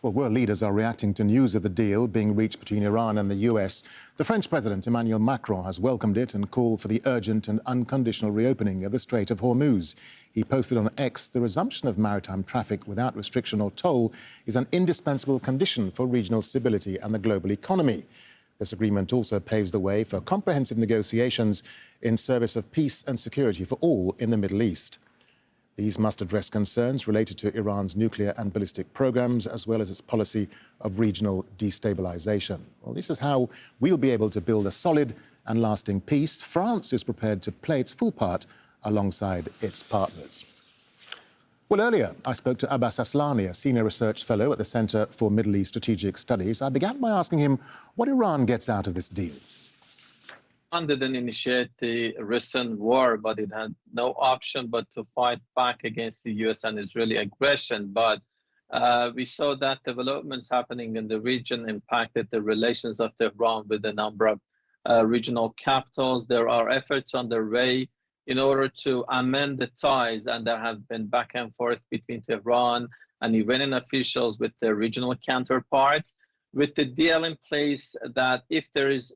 Well, world leaders are reacting to news of the deal being reached between Iran and the US. The French President Emmanuel Macron has welcomed it and called for the urgent and unconditional reopening of the Strait of Hormuz. He posted on X, the resumption of maritime traffic without restriction or toll is an indispensable condition for regional stability and the global economy. This agreement also paves the way for comprehensive negotiations in service of peace and security for all in the Middle East. These must address concerns related to Iran's nuclear and ballistic programs, as well as its policy of regional destabilization. Well, this is how we'll be able to build a solid and lasting peace. France is prepared to play its full part alongside its partners. Well, earlier, I spoke to Abbas Aslani, a senior research fellow at the Center for Middle East Strategic Studies. I began by asking him what Iran gets out of this deal. Iran didn't initiate the recent war, but it had no option but to fight back against the US and Israeli aggression. But we saw that developments happening in the region impacted the relations of Tehran with a number of regional capitals. There are efforts underway in order to amend the ties, and there have been back and forth between Tehran and Iranian officials with their regional counterparts, with the deal in place that if there is,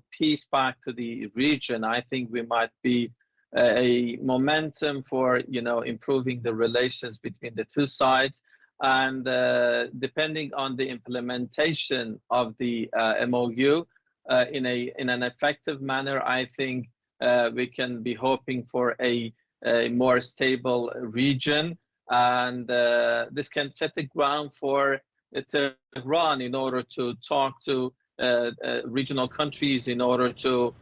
peace back to the region, I think we might be a momentum for, improving the relations between the two sides. And depending on the implementation of the MOU in an effective manner, I think we can be hoping for a more stable region. And this can set the ground for Tehran in order to talk to regional countries in order to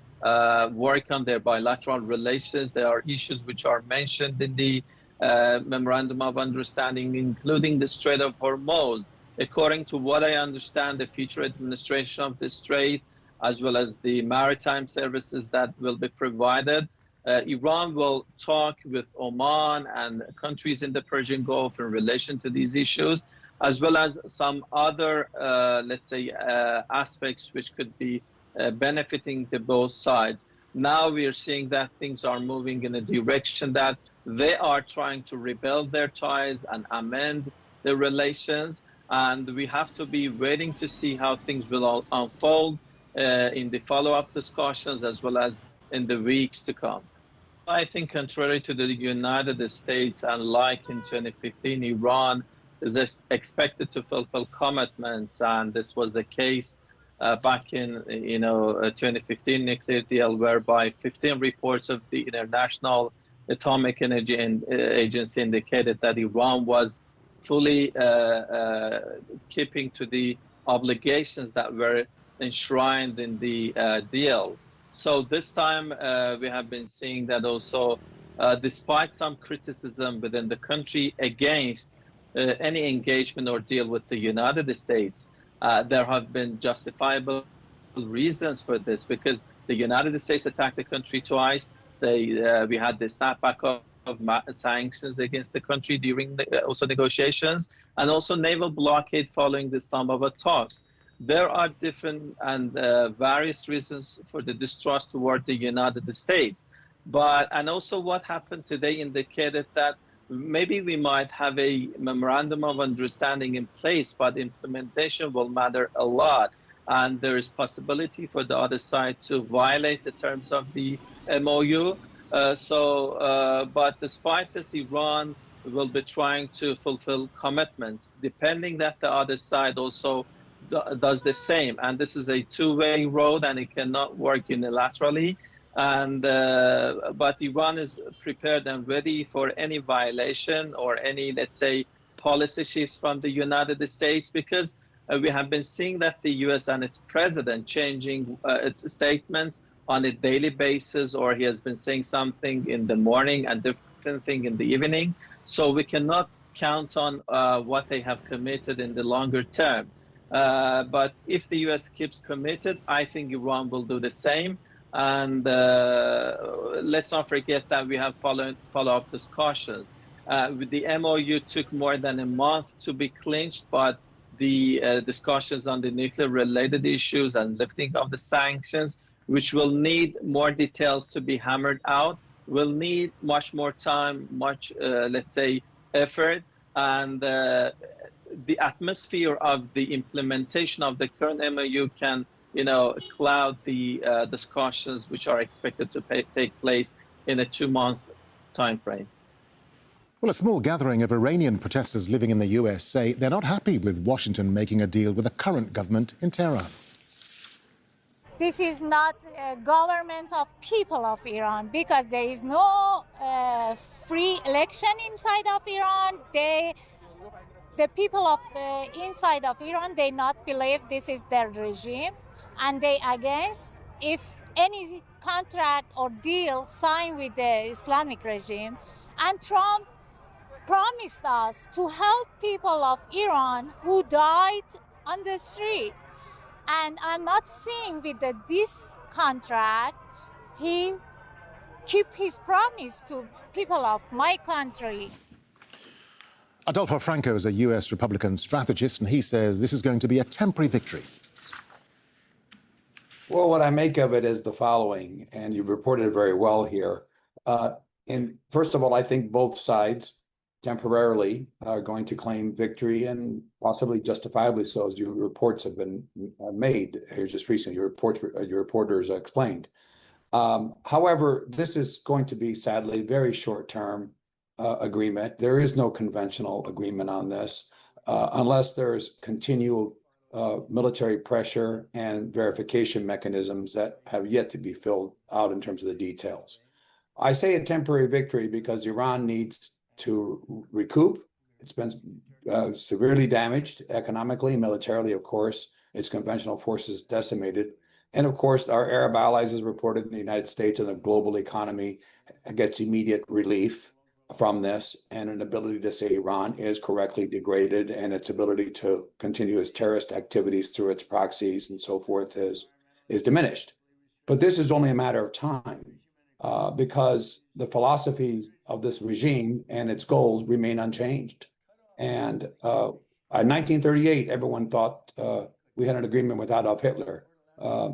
work on their bilateral relations. There are issues which are mentioned in the memorandum of understanding, including the Strait of Hormuz. According to what I understand, the future administration of the strait, as well as the maritime services that will be provided, Iran will talk with Oman and countries in the Persian Gulf in relation to these issues, as well as some other, aspects which could be benefiting the both sides. Now we are seeing that things are moving in a direction that they are trying to rebuild their ties and amend the relations, and we have to be waiting to see how things will all unfold in the follow-up discussions as well as in the weeks to come. I think contrary to the United States, unlike in 2015, Iran is expected to fulfill commitments, and this was the case back in 2015 nuclear deal, whereby 15 reports of the International Atomic Energy Agency indicated that Iran was fully keeping to the obligations that were enshrined in the deal. So this time we have been seeing that also, despite some criticism within the country against any engagement or deal with the United States, there have been justifiable reasons for this, because the United States attacked the country twice. We had the snapback of sanctions against the country during also negotiations, and also naval blockade following the Islamabad talks. There are different and various reasons for the distrust toward the United States. And also what happened today indicated that maybe we might have a memorandum of understanding in place, but implementation will matter a lot. And there is possibility for the other side to violate the terms of the MOU. But despite this, Iran will be trying to fulfill commitments, depending that the other side also does the same. And this is a two-way road, and it cannot work unilaterally. And but Iran is prepared and ready for any violation or any, let's say, policy shifts from the United States, because we have been seeing that the US and its president changing its statements on a daily basis, or he has been saying something in the morning and different thing in the evening. So we cannot count on what they have committed in the longer term. But if the US keeps committed, I think Iran will do the same. And let's not forget that we have follow-up discussions. The MOU took more than a month to be clinched, but the discussions on the nuclear-related issues and lifting of the sanctions, which will need more details to be hammered out, will need much more time, much, let's say, effort. And the atmosphere of the implementation of the current MOU can, cloud the discussions which are expected to take place in a 2-month time frame. Well, a small gathering of Iranian protesters living in the US say they're not happy with Washington making a deal with the current government in Tehran. This is not a government of people of Iran, because there is no free election inside of Iran. The people of inside of Iran, they not believe this is their regime, and they against if any contract or deal signed with the Islamic regime. And Trump promised us to help people of Iran who died on the street. And I'm not seeing with this contract, he keep his promise to people of my country. Adolfo Franco is a US Republican strategist, and he says this is going to be a temporary victory. Well, what I make of it is the following, and you've reported it very well here. And first of all, I think both sides temporarily are going to claim victory, and possibly justifiably so, as your reports have been made here just recently. Your reporters explained. However, this is going to be sadly very short-term agreement. There is no conventional agreement on this unless there's continual military pressure and verification mechanisms that have yet to be filled out in terms of the details. I say a temporary victory because Iran needs to recoup. It's been severely damaged economically, militarily, of course. Its conventional forces decimated. And of course, our Arab allies, as reported in the United States, and the global economy gets immediate relief from this, and an ability to say Iran is correctly degraded, and its ability to continue its terrorist activities through its proxies and so forth is diminished. But this is only a matter of time because the philosophy of this regime and its goals remain unchanged. And in 1938, everyone thought we had an agreement with Adolf Hitler.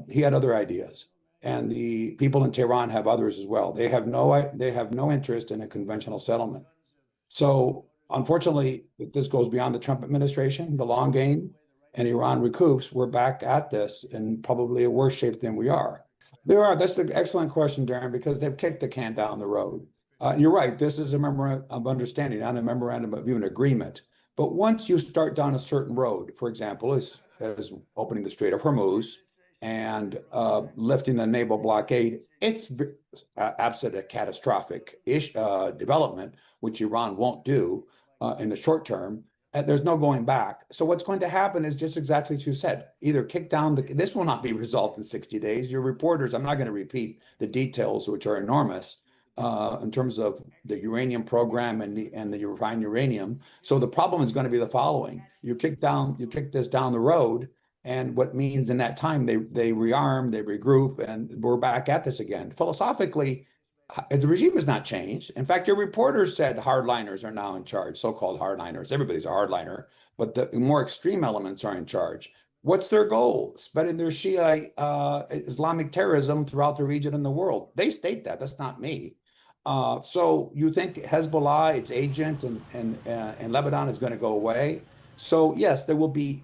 He had other ideas. And the people in Tehran have others as well. They have no interest in a conventional settlement. So unfortunately, if this goes beyond the Trump administration, the long game, and Iran recoups, we're back at this in probably a worse shape than we are. That's an excellent question, Darren, because they've kicked the can down the road. You're right, this is a memorandum of understanding, not a memorandum of even agreement. But once you start down a certain road, for example, as opening the Strait of Hormuz, and lifting the naval blockade, it's absent a catastrophic development, which Iran won't do in the short term. There's no going back. So what's going to happen is just exactly what you said. Either kick down this will not be resolved in 60 days. Your reporters, I'm not going to repeat the details, which are enormous in terms of the uranium program and the refined uranium. So the problem is going to be the following: you kick this down the road. And what means in that time, they rearm, they regroup, and we're back at this again. Philosophically, the regime has not changed. In fact, your reporters said hardliners are now in charge, so-called hardliners. Everybody's a hardliner, but the more extreme elements are in charge. What's their goal? Spreading their Shia Islamic terrorism throughout the region and the world. They state that. That's not me. So you think Hezbollah, its agent, and Lebanon is going to go away? So yes, there will be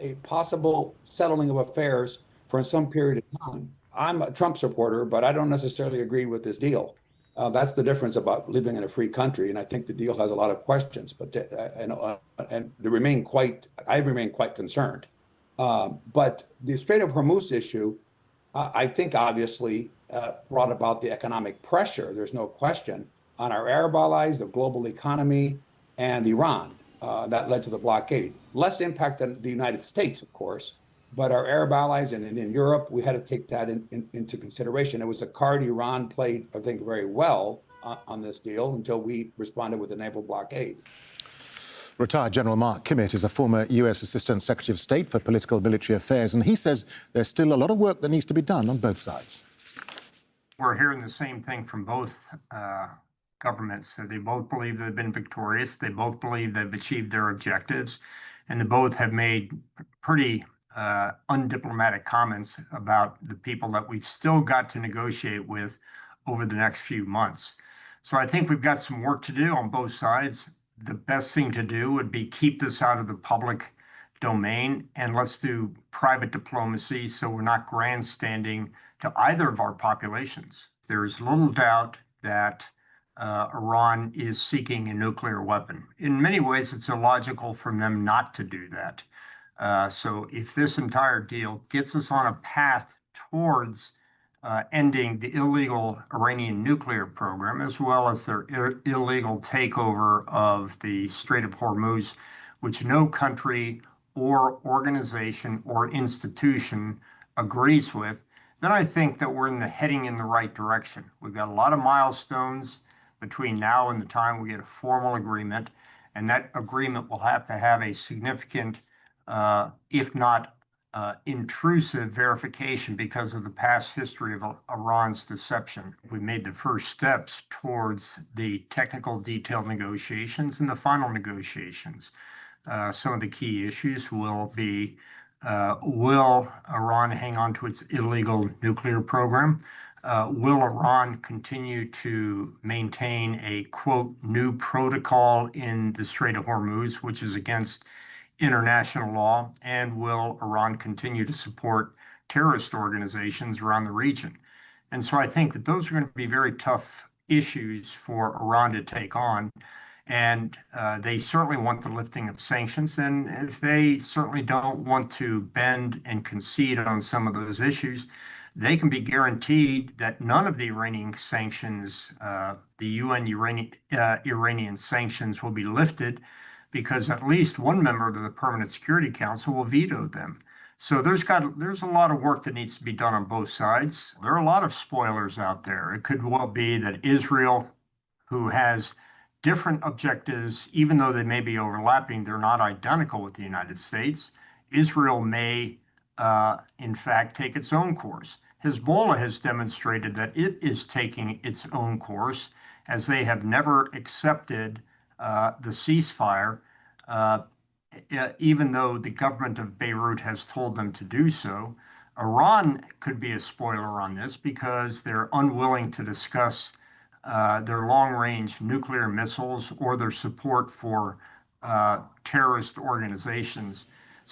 a possible settling of affairs for some period of time. I'm a Trump supporter, but I don't necessarily agree with this deal. That's the difference about living in a free country, and I think the deal has a lot of questions. But I remain quite concerned. But the Strait of Hormuz issue, I think, obviously brought about the economic pressure. There's no question on our Arab allies, the global economy, and Iran. That led to the blockade. Less impact than the United States, of course, but our Arab allies and in Europe, we had to take that into consideration. It was a card Iran played, I think, very well on this deal until we responded with a naval blockade. Retired General Mark Kimmitt is a former US Assistant Secretary of State for Political Military Affairs, and he says there's still a lot of work that needs to be done on both sides. We're hearing the same thing from both governments. They both believe they've been victorious. They both believe they've achieved their objectives, and they both have made pretty undiplomatic comments about the people that we've still got to negotiate with over the next few months. So I think we've got some work to do on both sides. the best thing to do would be keep this out of the public domain and let's do private diplomacy so we're not grandstanding to either of our populations. There is little doubt that Iran is seeking a nuclear weapon. In many ways, it's illogical for them not to do that. So if this entire deal gets us on a path towards ending the illegal Iranian nuclear program, as well as their illegal takeover of the Strait of Hormuz, which no country or organization or institution agrees with, then I think that we're heading in the right direction. We've got a lot of milestones between now and the time we get a formal agreement, and that agreement will have to have a significant, if not intrusive verification because of the past history of Iran's deception. We made the first steps towards the technical detailed negotiations and the final negotiations. Some of the key issues will be, will Iran hang on to its illegal nuclear program? Will Iran continue to maintain a, quote, new protocol in the Strait of Hormuz, which is against international law? And will Iran continue to support terrorist organizations around the region? And so I think that those are going to be very tough issues for Iran to take on. And they certainly want the lifting of sanctions. And if they certainly don't want to bend and concede on some of those issues, they can be guaranteed that none of the Iranian sanctions, the UN Iranian sanctions, will be lifted because at least one member of the Permanent Security Council will veto them. So there's a lot of work that needs to be done on both sides. There are a lot of spoilers out there. It could well be that Israel, who has different objectives, even though they may be overlapping, they're not identical with the United States. Israel may, in fact, take its own course. Hezbollah has demonstrated that it is taking its own course, as they have never accepted the ceasefire, even though the government of Beirut has told them to do so. Iran could be a spoiler on this because they're unwilling to discuss their long-range nuclear missiles or their support for terrorist organizations